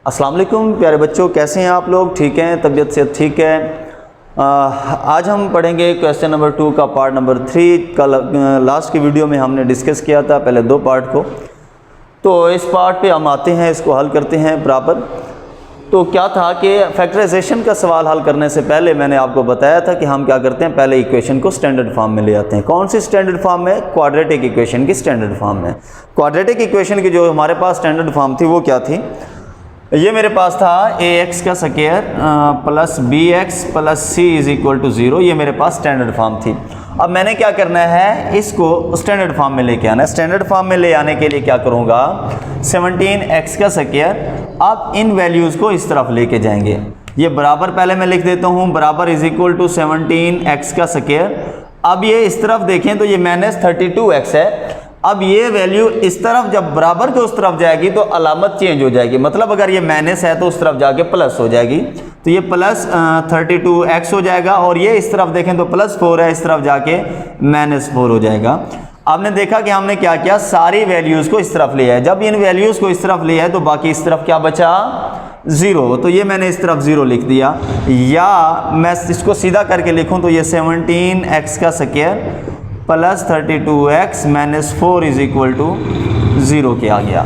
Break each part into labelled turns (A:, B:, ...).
A: अस्सलाम वालेकुम प्यारे बच्चों, कैसे हैं आप लोग? ठीक हैं, तबीयत से ठीक है। आज हम पढ़ेंगे क्वेश्चन नंबर 2 का पार्ट नंबर 3 का। लास्ट की वीडियो में हमने डिस्कस किया था पहले 2 पार्ट को, तो इस पार्ट पे हम आते हैं, इसको हल करते हैं बराबर। तो क्या था कि फैक्टराइजेशन का सवाल हल करने से पहले मैंने आपको बताया था कि हम क्या करते हैं, पहले इक्वेशन को स्टैंडर्ड फॉर्म में ले आते हैं। कौन सी स्टैंडर्ड फॉर्म में? क्वाड्रेटिक इक्वेशन की स्टैंडर्ड फॉर्म में। क्वाड्रेटिक इक्वेशन की जो हमारे पास स्टैंडर्ड फॉर्म थी वो क्या थी? ये मेरे पास था ax का square plus bx plus c is equal to 0। ये मेरे पास स्टैंडर्ड फॉर्म थी। अब मैंने क्या करना है, इसको स्टैंडर्ड फॉर्म में लेके आना है। स्टैंडर्ड फॉर्म में ले आने के लिए क्या करूँगा, 17x का स्क्वायर, अब इन वैल्यूज़ को इस तरफ लेके जाएंगे। ये बराबर पहले मैं लिख देता हूँ, बराबर इज इक्वल टू 17x का स्क्वायर। अब ये इस तरफ देखें तो ये माइनस 32x है। अब ये वैल्यू इस तरफ जब बराबर के उस तरफ जाएगी तो अलामत चेंज हो जाएगी, मतलब अगर ये माइनस है तो उस तरफ जाके प्लस हो जाएगी, तो ये प्लस 32x हो जाएगा। और ये इस तरफ देखें तो प्लस 4 है, इस तरफ जाके माइनस 4 हो जाएगा। आपने देखा कि हमने क्या किया, सारी वैल्यूज़ को इस तरफ लिया है। जब इन वैल्यूज़ को इस तरफ लिया है तो बाकी इस तरफ क्या बचा, 0। तो ये मैंने इस तरफ 0 लिख दिया, या मैं इसको सीधा करके लिखूँ तो ये 17x का square plus 32x minus 4 is equal to 0 किया गया।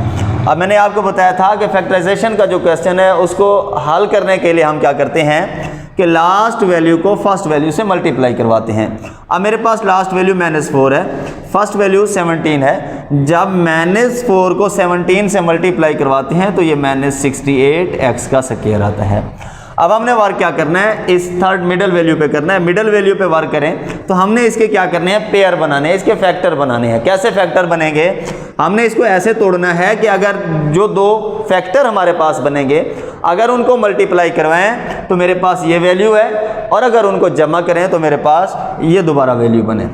A: अब मैंने आपको बताया था कि फैक्टराइजेशन का जो क्वेश्चन है उसको हल करने के लिए हम क्या करते हैं कि लास्ट वैल्यू को फर्स्ट वैल्यू से मल्टीप्लाई करवाते हैं। अब मेरे पास लास्ट वैल्यू माइनस 4 है, फर्स्ट वैल्यू 17 है। जब माइनस 4 को 17 से मल्टीप्लाई करवाते हैं तो ये माइनस 68x का स्क्वायर आता है। अब हमने वर्क क्या करना है, इस थर्ड मिडल वैल्यू पे करना है। मिडल वैल्यू पे वर्क करें तो हमने इसके क्या करने हैं, पेयर बनाने हैं, इसके फैक्टर बनाने हैं। कैसे फैक्टर बनेंगे, हमने इसको ऐसे तोड़ना है कि अगर जो 2 फैक्टर हमारे पास बनेंगे, अगर उनको मल्टीप्लाई करवाएं तो मेरे पास ये वैल्यू है, और अगर उनको जमा करें तो मेरे पास ये दोबारा वैल्यू बने।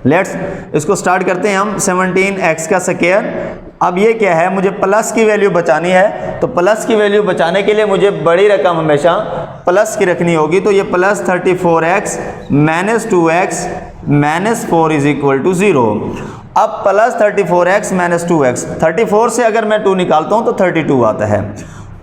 A: लेट्स इसको स्टार्ट करते हैं हम। 17x का स्क्वायर, अब ये क्या है, मुझे प्लस की वैल्यू बचानी है, तो प्लस की वैल्यू बचाने के लिए मुझे बड़ी रकम हमेशा प्लस की रखनी होगी। तो ये plus 34x minus 2x minus 4 is equal to 0। अब प्लस 34x माइनस 2x, 34 से अगर मैं 2 निकालता हूँ तो 32 आता है।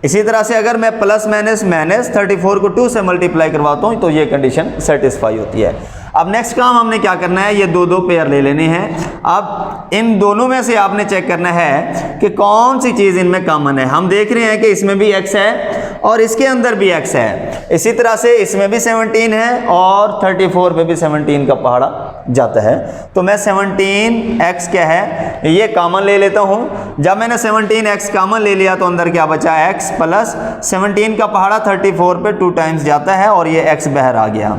A: इसी तरह से अगर मैं प्लस माइनस माइनस 34 को 2 से मल्टीप्लाई करवाता हूँ तो ये कंडीशन सेटिस्फाई होती है। अब नेक्स्ट काम हमने क्या करना है, ये 2 पेयर ले लेने हैं। अब इन दोनों में से आपने चेक करना है कि कौन सी चीज़ इनमें कॉमन है। हम देख रहे हैं कि इसमें भी x है और इसके अंदर भी x है। इसी तरह से इसमें भी 17 है और 34 पे भी 17 का पहाड़ा जाता है। तो मैं 17x क्या है ये कॉमन ले लेता हूँ। जब मैंने 17x कॉमन ले लिया तो अंदर क्या बचा, x प्लस 17 का पहाड़ा 34 पे 2 टाइम्स जाता है और ये x बाहर आ गया।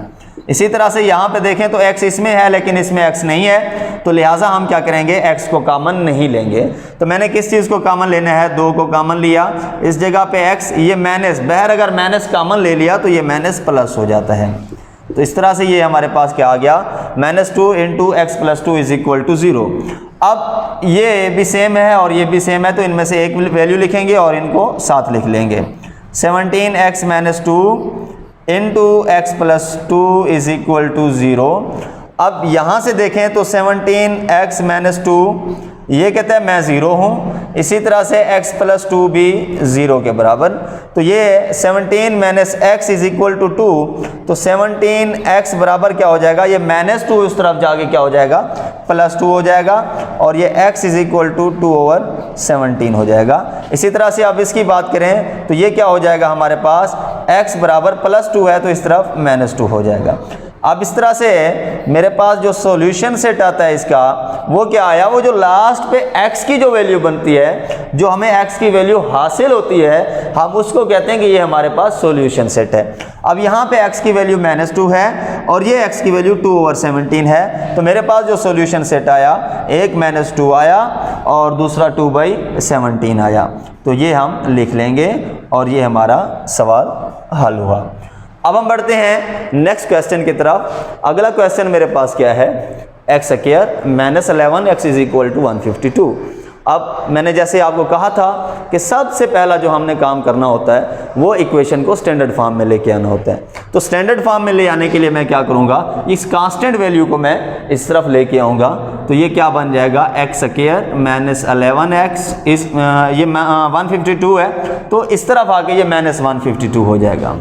A: इसी तरह से यहाँ पे देखें तो x इसमें है लेकिन इसमें x नहीं है, तो लिहाजा हम क्या करेंगे, x को कॉमन नहीं लेंगे। तो मैंने किस चीज़ को कॉमन लेना है, 2 को कॉमन लिया, इस जगह पे x, ये माइनस बाहर अगर माइनस कॉमन ले लिया तो ये माइनस प्लस हो जाता है। तो इस तरह से ये हमारे पास क्या आ गया, -2 into x plus 2 is equal to 0। अब ये भी सेम है और ये भी सेम है, तो इनमें से एक वैल्यू लिखेंगे और इनको साथ लिख लेंगे। 17x minus 2 into x plus 2 is equal to 0। अब यहाँ से देखें तो 17x माइनस 2 ये कहता है मैं 0 हूँ, इसी तरह से x प्लस 2 भी 0 के बराबर। तो ये 17 minus x is equal to 2, तो 17x बराबर क्या हो जाएगा, ये माइनस 2 उस तरफ जाके क्या हो जाएगा, प्लस 2 हो जाएगा, और ये x इज इक्वल टू 2/17 हो जाएगा। इसी तरह से अब इसकी बात करें तो ये क्या हो जाएगा, हमारे पास x बराबर प्लस 2 है तो इस तरफ माइनस 2 हो जाएगा। अब इस तरह से मेरे पास जो सॉल्यूशन सेट आता है इसका वो क्या आया, वो जो लास्ट पे x की जो वैल्यू बनती है, जो हमें x की वैल्यू हासिल होती है, हम उसको कहते हैं कि ये हमारे पास सॉल्यूशन सेट है। अब यहाँ पे x की वैल्यू -2 है और ये x की वैल्यू 2/17 है, तो मेरे पास जो सॉल्यूशन सेट आया, एक -2 आया और दूसरा 2/17 आया। तो ये हम लिख लेंगे और ये हमारा सवाल हल हुआ। अब हम बढ़ते हैं नेक्स्ट क्वेश्चन की तरफ। अगला क्वेश्चन मेरे पास क्या है, x square -11x is equal to 152। अब मैंने जैसे आपको कहा था कि सबसे पहला जो हमने काम करना होता है वो इक्वेशन को स्टैंडर्ड फॉर्म में लेके आना होता है। तो स्टैंडर्ड फॉर्म में ले आने के लिए मैं क्या करूँगा, इस कांस्टेंट वैल्यू को मैं इस तरफ लेके आऊँगा। तो ये क्या बन जाएगा, एक्स स्क्वायर माइनस 11x, इस ये 152 है, तो इस तरफ आके ये माइनस 152 हो जाएगा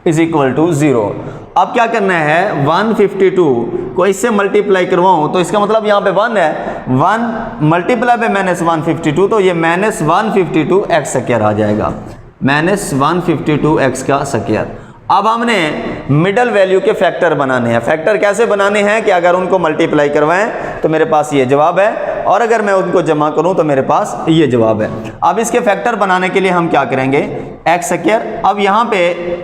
A: इज इक्वल टू 0। अब क्या करना है, 152 को इससे मल्टीप्लाई करवाऊं तो इसका मतलब यहाँ पे 1 है, 1 मल्टीप्लाई पे माइनस 152, तो ये माइनस 152 एक्स स्क्वायर आ जाएगा, माइनस 152 एक्स का स्क्वायर। अब हमने मिडल वैल्यू के फैक्टर बनाने हैं। फैक्टर कैसे बनाने हैं कि अगर उनको मल्टीप्लाई करवाएं तो मेरे पास ये जवाब है, और अगर मैं उनको जमा करूं तो मेरे पास ये जवाब है। अब इसके फैक्टर बनाने के लिए हम क्या करेंगे, एक्स स्क्वायर। अब यहाँ पे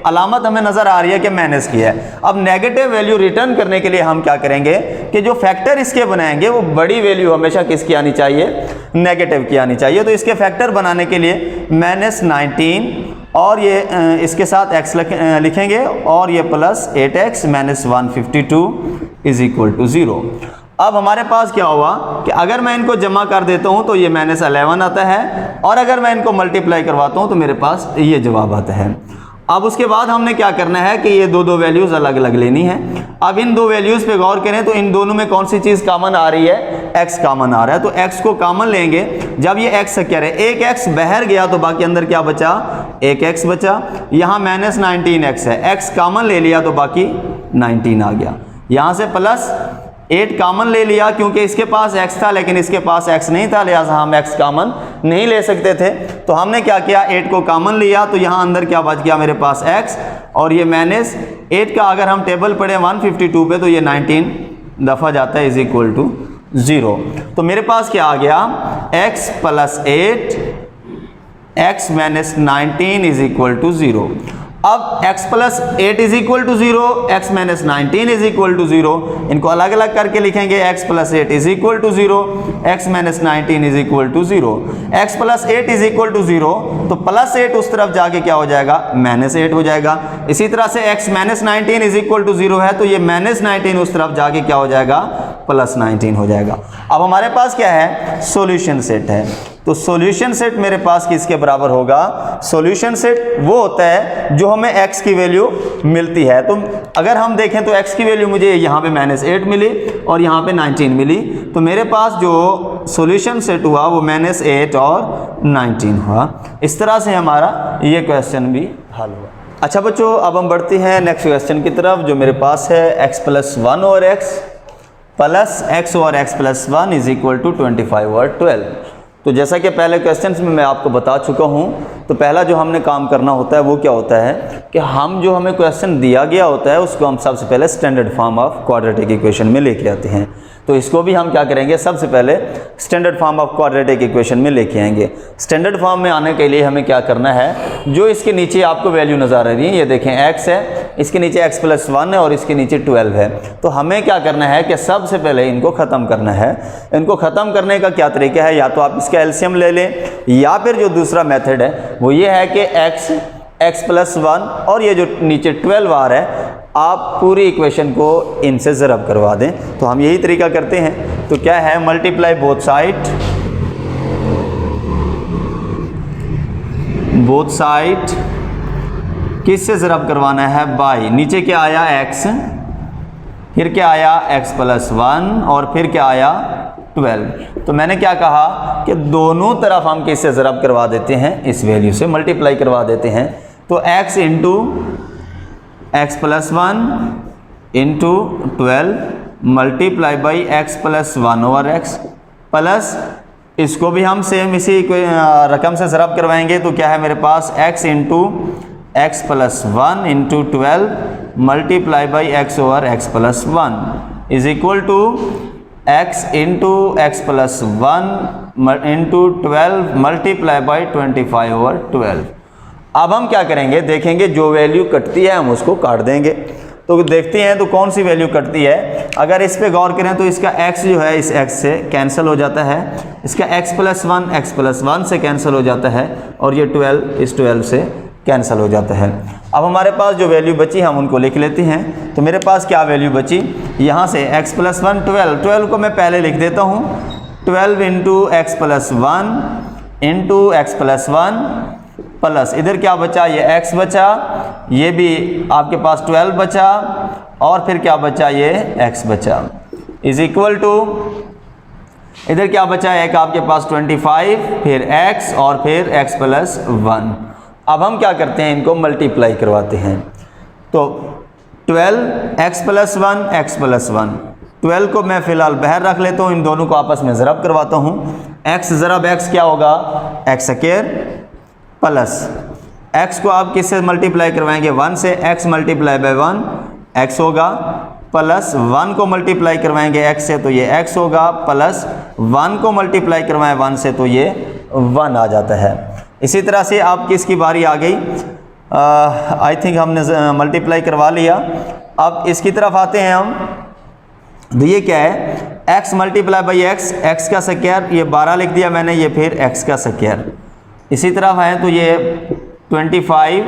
A: अलामत हमें नजर आ रही है कि माइनस की है। अब नेगेटिव वैल्यू रिटर्न करने के लिए हम क्या करेंगे कि जो फैक्टर इसके बनाएंगे वो बड़ी वैल्यू हमेशा किसकी आनी चाहिए, नेगेटिव की आनी चाहिए। तो इसके फैक्टर बनाने के लिए माइनस 19 और ये इसके साथ x लिखेंगे और ये plus 8x minus 152 is equal to 0। अब हमारे पास क्या हुआ कि अगर मैं इनको जमा कर देता हूं तो ये माइनस 11 आता है, और अगर मैं इनको मल्टीप्लाई करवाता हूं तो मेरे पास ये जवाब आता है। अब उसके बाद हमने क्या करना है कि ये दो वैल्यूज अलग अलग लेनी है। अब इन दो वैल्यूज पे गौर करें तो इन दोनों में कौन सी चीज कॉमन आ रही है, x कॉमन आ रहा है। तो x को कॉमन लेंगे, जब ये x क्या है, एक x बाहर गया तो बाकी अंदर क्या बचा, एक x बचा। यहाँ माइनस 19x है, x कॉमन ले लिया तो बाकी 19 आ गया। यहाँ से प्लस 8 कॉमन ले लिया क्योंकि इसके पास x था लेकिन इसके पास x नहीं था, लिहाजा हम x कॉमन नहीं ले सकते थे। तो हमने क्या किया, 8 को कॉमन लिया, तो यहाँ अंदर क्या बच गया मेरे पास x, और ये माइनस 8 का अगर हम टेबल पढ़े 152 पे तो ये 19 दफ़ा जाता है इज इक्वल टू 0। तो मेरे पास क्या आ गया, x plus 8 x minus 19 is equal to 0। अब x plus 8 is equal to 0, x minus 19 is equal to 0, इनको अलग अलग करके लिखेंगे। x plus 8 is equal to 0, x minus 19 is equal to 0। x plus 8 is equal to 0, तो plus 8 उस तरफ जाके क्या हो जाएगा, माइनस 8 हो जाएगा। इसी तरह से x minus 19 is equal to 0 है, तो ये माइनस 19 उस तरफ जाके क्या हो जाएगा, प्लस 19 हो जाएगा। अब हमारे पास क्या है, सॉल्यूशन सेट है। तो सॉल्यूशन सेट मेरे पास किसके बराबर होगा, सॉल्यूशन सेट वो होता है जो हमें x की वैल्यू मिलती है। तो अगर हम देखें तो x की वैल्यू मुझे यहाँ पे माइनस 8 मिली और यहाँ पे 19 मिली, तो मेरे पास जो सॉल्यूशन सेट हुआ वो माइनस 8 और 19 हुआ। इस तरह से हमारा ये क्वेश्चन भी हल हुआ। अच्छा बच्चों, अब हम बढ़ते हैं नेक्स्ट क्वेश्चन की तरफ, जो मेरे पास है x प्लस 1 और x प्लस x और x plus 1 is equal to 25 और 12। तो जैसा कि पहले क्वेश्चंस में मैं आपको बता चुका हूं, तो पहला जो हमने काम करना होता है वो क्या होता है कि हम जो हमें क्वेश्चन दिया गया होता है उसको हम सबसे पहले standard form of quadratic equation में लेके आते हैं। तो इसको भी हम क्या करेंगे, सबसे पहले standard form of quadratic equation में लेके आएंगे। स्टैंडर्ड फॉर्म में आने के लिए हमें क्या करना है, जो इसके नीचे आपको वैल्यू नज़र आ रही है, ये देखें x है, इसके नीचे x प्लस 1 है और इसके नीचे 12 है। तो हमें क्या करना है कि सबसे पहले इनको ख़त्म करना है। इनको ख़त्म करने का क्या तरीका है, या तो आप इसका एलसीएम ले लें, या फिर जो दूसरा मेथड है वो ये है कि x प्लस 1 और ये जो नीचे 12 आ रहा है, आप पूरी इक्वेशन को इनसे ज़रब करवा दें। तो हम यही तरीका करते हैं। तो क्या है, मल्टीप्लाई बोथ साइड किससे ज़रब करवाना है, बाई। नीचे क्या आया x, फिर क्या आया x प्लस 1 और फिर क्या आया 12। तो मैंने क्या कहा कि दोनों तरफ हम किससे ज़रब करवा देते हैं, इस वैल्यू से मल्टीप्लाई करवा देते हैं। तो x into x plus 1 into 12 multiply by x plus 1 over x, plus इसको भी हम सेम इसी रकम से ज़रब करवाएंगे। तो क्या है मेरे पास, x into x plus 1 into 12 multiply by x over x plus 1 is equal to x into x plus 1 into 12 multiply by 25 over 12। अब हम क्या करेंगे, देखेंगे जो वैल्यू कटती है हम उसको काट देंगे। तो देखते हैं तो कौन सी वैल्यू कटती है। अगर इस पे गौर करें तो इसका x जो है इस x से कैंसिल हो जाता है, इसका x प्लस 1 से कैंसिल हो जाता है, और ये 12 इस 12 से कैंसिल हो जाता है। अब हमारे पास जो वैल्यू बची हम उनको लिख लेते हैं। तो मेरे पास क्या वैल्यू बची, यहाँ से x प्लस 1 12 को मैं पहले लिख देता हूँ, 12 into x plus 1 into x plus 1 plus इधर क्या बचा, ये x बचा, ये भी आपके पास 12 बचा और फिर क्या बचा, ये x बचा, इज इक्वल टू इधर क्या बचा, एक आपके पास 25 फिर x और फिर x प्लस 1। अब हम क्या करते हैं, इनको मल्टीप्लाई करवाते हैं। तो 12 x प्लस 1 x प्लस 1, 12 को मैं फिलहाल बाहर रख लेता हूँ, इन दोनों को आपस में ज़रब करवाता हूँ। x ज़रब x क्या होगा, x स्क्वायर प्लस x को आप किससे मल्टीप्लाई करवाएंगे, 1 से, x मल्टीप्लाई बाय 1 x होगा, प्लस 1 को मल्टीप्लाई करवाएंगे x से तो ये x होगा, प्लस 1 को मल्टीप्लाई करवाएं 1 से तो ये 1 आ जाता है। इसी तरह से आपकी इसकी बारी आ गई, आई थिंक हमने मल्टीप्लाई करवा लिया। अब इसकी तरफ आते हैं हम, तो ये क्या है, x multiply by x, x का स्क्वायर, ये 12 लिख दिया मैंने, ये फिर x का स्क्वायर। इसी तरफ है तो ये 25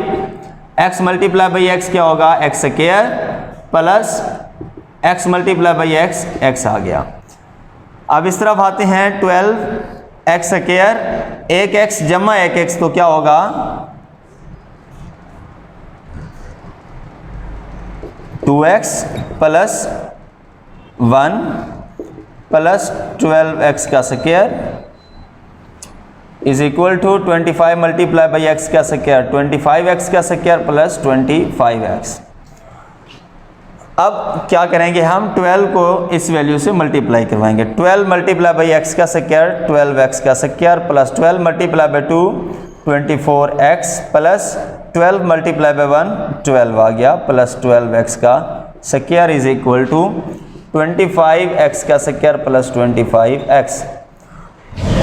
A: x मल्टीप्लाई बाई x क्या होगा, x square plus x multiply by x, x आ गया। अब इस तरफ आते हैं 12 x स्क्वायर, एक x जमा एक x तो क्या होगा, 2x प्लस 1 प्लस 12x का square is equal to 25 multiply by x का स्क्वायर, 25x का स्क्वायर प्लस 25x। अब क्या करेंगे हम, 12 को इस वैल्यू से मल्टीप्लाई करवाएंगे। 12 मल्टीप्लाई बाई x का स्क्वायर 12x का square plus 12 multiply by 2 24x plus 12 multiply by 1 12 आ गया, प्लस 12x का square is equal to 25x का स्क्वायर प्लस 25x।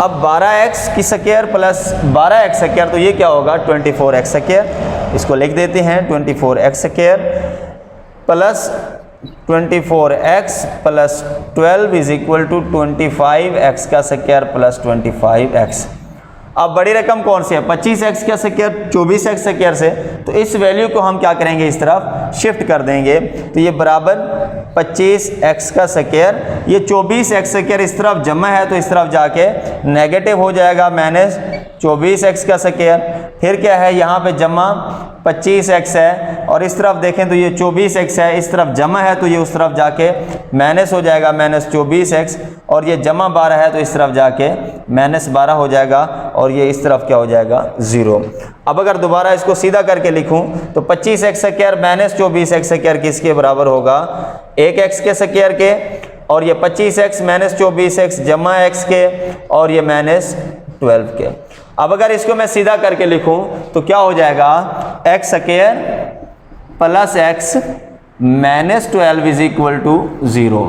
A: अब 12x की स्क्वायर प्लस 12x स्क्वायर तो ये क्या होगा, 24x स्क्वायर, इसको लिख देते हैं 24x square plus 24x plus 12 is equal to 25x का स्क्वायर प्लस 25x। अब बड़ी रकम कौन सी है, 25x का स्क्वायर 24x स्क्वायर से, तो इस वैल्यू को हम क्या करेंगे, इस तरफ शिफ्ट कर देंगे, तो ये बराबर 25x का स्क्वायर, ये 24x स्क्वायर इस तरफ जमा है तो इस तरफ जाके नेगेटिव हो जाएगा, माइनस 24x का स्क्वायर, फिर क्या है यहाँ पे जमा 25x है और इस तरफ देखें तो ये 24x है, इस तरफ जमा है तो ये उस तरफ जाके माइनस हो जाएगा, माइनस 24x, और ये जमा 12 है तो इस तरफ जाके माइनस 12 हो जाएगा और ये इस तरफ क्या हो जाएगा, 0। अब अगर दोबारा इसको सीधा करके लिखूं तो 25x square minus 24x square किसके बराबर होगा, 1x के स्क्वायर के, और ये 25x माइनस 24x जमा x के, और ये माइनस 12 के। अब अगर इसको मैं सीधा करके लिखूं तो क्या हो जाएगा, x square plus x minus 12 is equal to 0।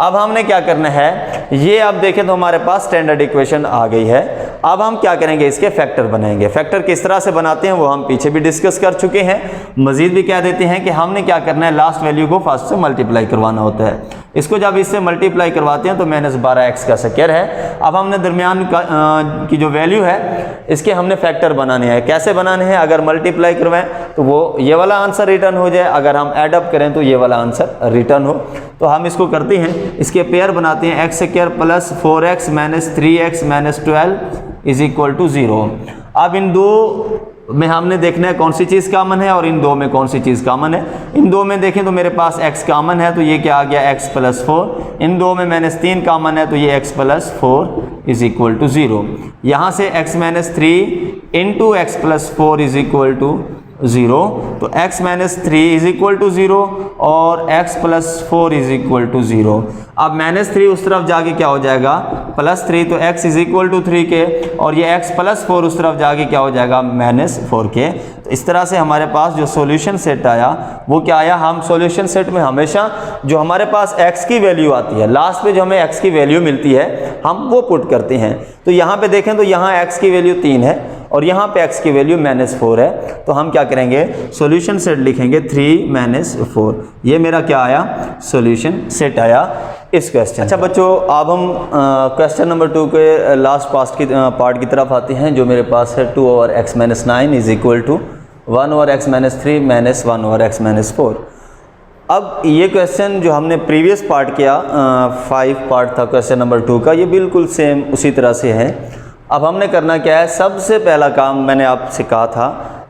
A: अब हमने क्या करना है, ये आप देखें तो हमारे पास स्टैंडर्ड इक्वेशन आ गई है। अब हम क्या करेंगे, इसके फैक्टर बनाएंगे। फैक्टर किस तरह से बनाते हैं वो हम पीछे भी डिस्कस कर चुके हैं। मजीद भी कह देते हैं कि हमने क्या करना है, लास्ट वैल्यू को फर्स्ट से मल्टीप्लाई करवाना होता है। इसको जब इससे मल्टीप्लाई करवाते हैं तो माइनस 12x का स्क्वायर है। अब हमने दरमियान की जो वैल्यू है इसके हमने फैक्टर बनाने हैं। कैसे बनाने हैं, अगर मल्टीप्लाई करवाएं तो वो ये वाला आंसर रिटर्न हो जाए, अगर हम ऐड अप करें तो ये वाला आंसर रिटर्न हो। तो हम इसको करते हैं, इसके पेयर बनाते हैं, x square plus 4x minus 3x minus 12 is equal to 0। अब इन दो में हमने देखना है कौन सी चीज़ कॉमन है और इन दो में कौन सी चीज़ कॉमन है। इन दो में देखें तो मेरे पास x कॉमन है तो ये क्या आ गया, x प्लस 4। इन दो में माइनस 3 कॉमन है तो ये x plus 4 is equal to 0। यहाँ से x minus 3 into x plus 4 is equal to 0। तो x minus 3 is equal to 0 और x plus 4 is equal to 0। अब माइनस 3 उस तरफ जाके क्या हो जाएगा, प्लस 3, तो x इज इक्वल टू 3 के, और ये x प्लस 4 उस तरफ जाके क्या हो जाएगा, माइनस 4 के। तो इस तरह से हमारे पास जो सॉल्यूशन सेट आया वो क्या आया, हम सॉल्यूशन सेट में हमेशा जो हमारे पास x की वैल्यू आती है, लास्ट पे जो हमें x की वैल्यू मिलती है हम वो पुट करते हैं। तो यहाँ पे देखें तो यहाँ x की वैल्यू 3 है और यहाँ पे x की वैल्यू माइनस 4 है। तो हम क्या करेंगे, सॉल्यूशन सेट लिखेंगे 3 माइनस 4। ये मेरा क्या आया, सॉल्यूशन सेट आया इस क्वेश्चन। अच्छा बच्चों, अब हम क्वेश्चन नंबर 2 के लास्ट पार्ट की तरफ आते हैं, जो मेरे पास है 2 over x minus 9 is equal to 1 over x minus 3 minus 1 over x minus 4। अब ये क्वेश्चन जो हमने प्रीवियस पार्ट किया 5 पार्ट था क्वेश्चन नंबर 2 का, ये बिल्कुल सेम उसी तरह से है। अब हमने करना क्या है, सबसे पहला काम मैंने आपसे कहा था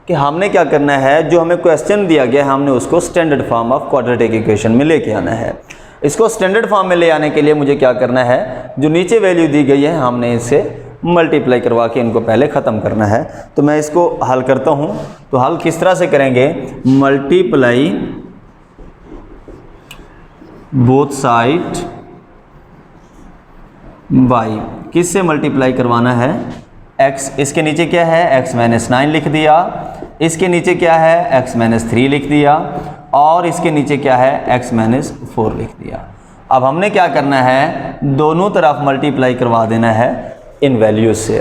A: कि हमने क्या करना है, जो हमें क्वेश्चन दिया गया है हमने उसको standard form of quadratic equation में लेके आना है। इसको स्टैंडर्ड फॉर्म में ले आने के लिए मुझे क्या करना है, जो नीचे वैल्यू दी गई है हमने इसे मल्टीप्लाई करवा के इनको पहले ख़त्म करना है। तो मैं इसको हल करता हूँ। तो हल किस तरह से करेंगे, मल्टीप्लाई बोथ साइड बाई, किससे मल्टीप्लाई करवाना है, x, इसके नीचे क्या है x माइनस 9 लिख दिया, इसके नीचे क्या है x माइनस 3 लिख दिया, और इसके नीचे क्या है x माइनस 4 लिख दिया। अब हमने क्या करना है, दोनों तरफ मल्टीप्लाई करवा देना है इन वैल्यूज से।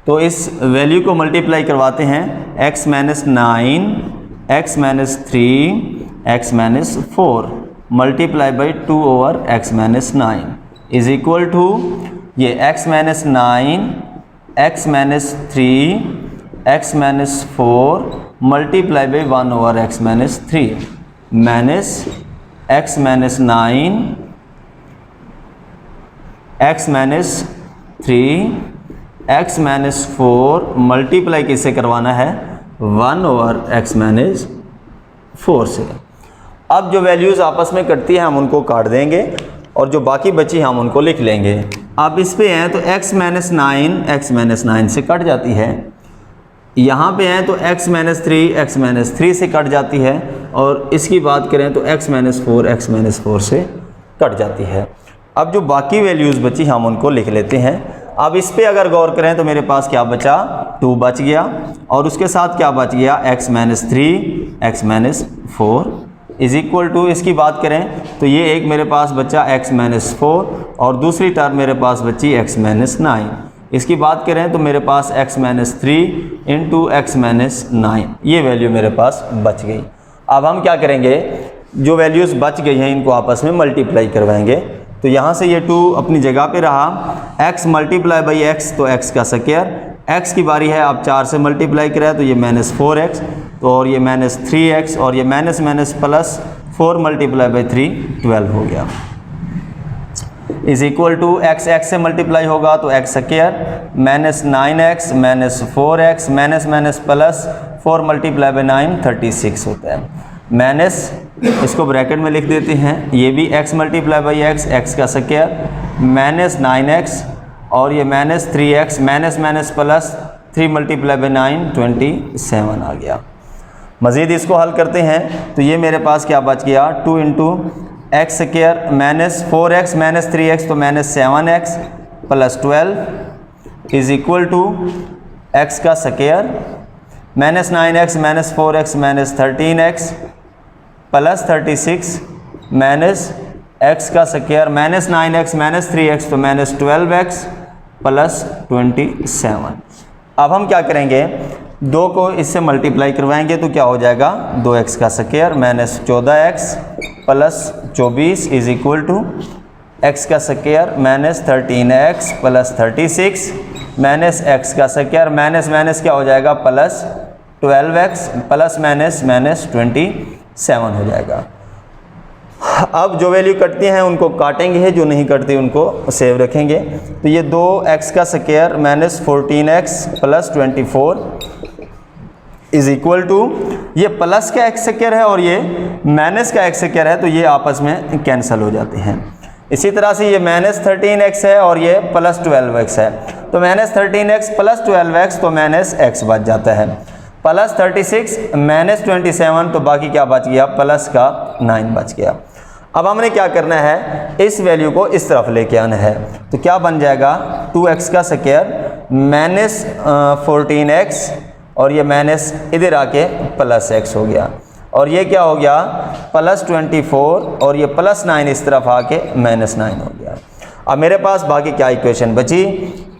A: तो इस वैल्यू को मल्टीप्लाई करवाते हैं, x minus 9, x minus 3, x minus 4 multiply by 2 over x minus 9 is equal to ये x minus 9, x minus 3, x minus 4 multiply by 1 over x minus 3 minus x minus 9, x minus 3, x minus 4 multiply किससे करवाना है, 1 over x minus 4 से। अब जो values आपस में कटती है हम उनको काट देंगे और जो बाकी बची हम उनको लिख लेंगे। अब इस पे हैं तो x माइनस 9 से कट जाती है, यहाँ पे हैं तो x माइनस 3 से कट जाती है, और इसकी बात करें तो x माइनस 4 से कट जाती है। अब जो बाकी वैल्यूज़ बची हम उनको लिख लेते हैं। अब इस पे अगर गौर करें तो मेरे पास क्या बचा, 2 बच गया, और उसके साथ क्या बच गया, x minus 3, x minus 4 is equal to, इसकी बात करें तो ये एक मेरे पास बचा x माइनस 4 और दूसरी टर्म मेरे पास बची x माइनस 9। इसकी बात करें तो मेरे पास x minus 3 into x minus 9 ये वैल्यू मेरे पास बच गई। अब हम क्या करेंगे, जो वैल्यूज़ बच गई हैं इनको आपस में मल्टीप्लाई करवाएंगे। तो यहाँ से ये 2 अपनी जगह पे रहा, x मल्टीप्लाई बाई x तो x का स्क्वायर, x की बारी है, आप 4 से मल्टीप्लाई करें तो ये माइनस 4x, तो और ये माइनस 3x, और ये minus minus plus 4 multiply by 3 12 हो गया, इज इक्वल टू x से मल्टीप्लाई होगा तो x square minus 9x minus 4x minus minus plus 4 multiply by 9 36 होता है, माइनस इसको ब्रैकेट में लिख देते हैं, ये भी x मल्टीप्लाई बाई x का स्क्वायर माइनस 9x, और ये minus 3x minus minus plus 3 multiply by 9 27 आ गया। मज़ीद इसको हल करते हैं तो ये मेरे पास क्या बच गया, 2 into x square minus 4x minus 3x तो minus 7x plus 12 is equal to x का square minus 9x minus 4x minus 13x plus 36 minus x का square minus 9x minus 3x तो माइनस 12x प्लस 27। अब हम क्या करेंगे, 2 को इससे मल्टीप्लाई करवाएंगे तो क्या हो जाएगा, 2x का square minus 14x plus 24 is equal to x का square minus 13x plus 36 minus x का स्क्वायर माइनस माइनस क्या हो जाएगा plus 12x plus minus minus 27 हो जाएगा। अब जो वैल्यू कटती हैं उनको काटेंगे, जो नहीं कटती उनको सेव रखेंगे। तो ये 2x का square minus 14x plus 24 is equal to, ये प्लस का x स्क्वायर है और ये माइनस का x स्क्वायर है, तो ये आपस में कैंसिल हो जाते हैं। इसी तरह से ये माइनस 13x है और ये प्लस 12x है, तो माइनस 13x प्लस 12x तो माइनस x बच जाता है, प्लस 36 माइनस 27 तो बाकी क्या बच गया, प्लस का 9 बच गया। अब हमने क्या करना है, इस वैल्यू को इस तरफ लेके आना है, तो क्या बन जाएगा 2x का स्क्वायर माइनस 14x और ये माइनस इधर आके प्लस x हो गया, और ये क्या हो गया प्लस 24 और ये प्लस 9 इस तरफ आके माइनस 9 हो गया। अब मेरे पास बाकी क्या इक्वेशन बची,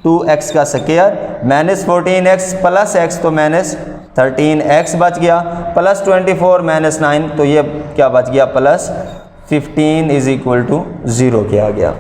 A: 2x का square minus 14x plus x तो माइनस 13x बच गया, प्लस 24 माइनस 9 तो ये क्या बच गया प्लस 15 इज इक्वल टू 0 किया गया।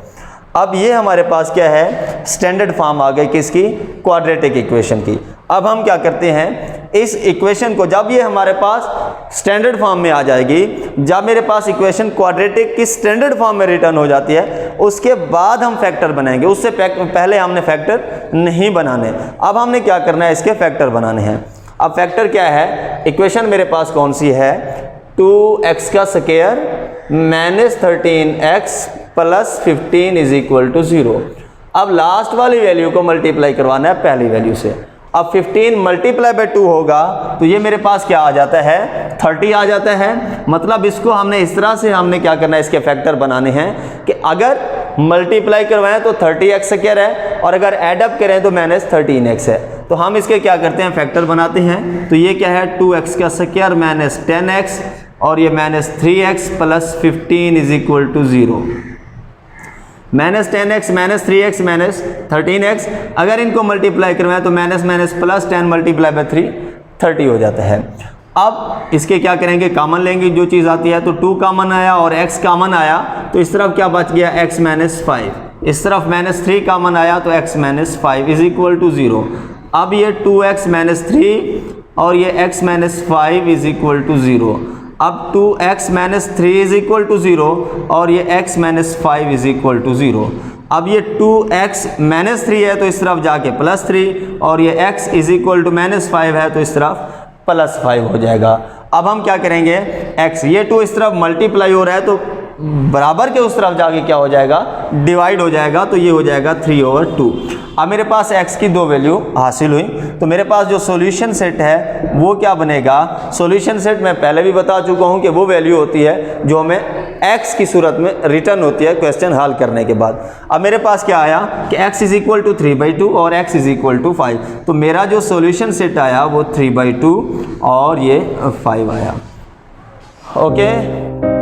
A: अब ये हमारे पास क्या है, स्टैंडर्ड फॉर्म आ गई किसकी, क्वाड्रेटिक इक्वेशन की। अब हम क्या करते हैं, इस इक्वेशन को, जब ये हमारे पास स्टैंडर्ड फॉर्म में आ जाएगी, जब मेरे पास इक्वेशन क्वाड्रेटिक की स्टैंडर्ड फॉर्म में रिटर्न हो जाती है, उसके बाद हम फैक्टर बनाएंगे। उससे पहले हमने फैक्टर नहीं बनाने। अब हमने क्या करना है, इसके फैक्टर बनाने हैं। अब फैक्टर क्या है, इक्वेशन मेरे पास कौन सी है, 2x का square minus 13x plus 15 is equal to 0। अब लास्ट वाली वैल्यू को मल्टीप्लाई करवाना है पहली वैल्यू से। अब 15 मल्टीप्लाई बाय 2 होगा तो ये मेरे पास क्या आ जाता है, 30 आ जाता है। मतलब इसको हमने इस तरह से हमने क्या करना है, इसके फैक्टर बनाने हैं कि अगर मल्टीप्लाई करवाएं तो 30x स्क्वायर है और अगर एडअप करें तो माइनस 13x है। तो हम इसके क्या करते हैं, फैक्टर बनाते हैं। तो ये क्या है, 2x का स्क्वायर माइनस 10x और ये minus 3x plus 15 is equal to 0। Minus 10x minus 3x minus 13x, अगर इनको मल्टीप्लाई करवाएं तो minus minus plus 10 multiply by 3 30 हो जाता है। अब इसके क्या करेंगे, कॉमन लेंगे जो चीज़ आती है। तो 2 कॉमन आया और x कॉमन आया तो इस तरफ क्या बच गया, x माइनस 5। इस तरफ माइनस 3 कॉमन आया तो x minus 5 is equal to 0। अब ये 2x माइनस 3 और ये x minus 5 is equal to 0। अब 2x minus 3 is equal to 0 और ये x minus 5 is equal to 0। अब ये 2x माइनस 3 है तो इस तरफ जाके प्लस 3 और ये x is equal to minus 5 है तो इस तरफ प्लस 5 हो जाएगा। अब हम क्या करेंगे, x ये 2 इस तरफ मल्टीप्लाई हो रहा है तो बराबर के उस तरफ जाके क्या हो जाएगा, डिवाइड हो जाएगा। तो ये हो जाएगा 3/2। अब मेरे पास x की 2 वैल्यू हासिल हुई तो मेरे पास जो सॉल्यूशन सेट है वो क्या बनेगा। सॉल्यूशन सेट मैं पहले भी बता चुका हूँ कि वो वैल्यू होती है जो हमें x की सूरत में रिटर्न होती है क्वेश्चन हल करने के बाद। अब मेरे पास क्या आया कि x इज इक्वल टू 3/2 और x इज इक्वल टू 5। तो मेरा जो सॉल्यूशन सेट आया वो 3/2 और ये 5 आया। ओके।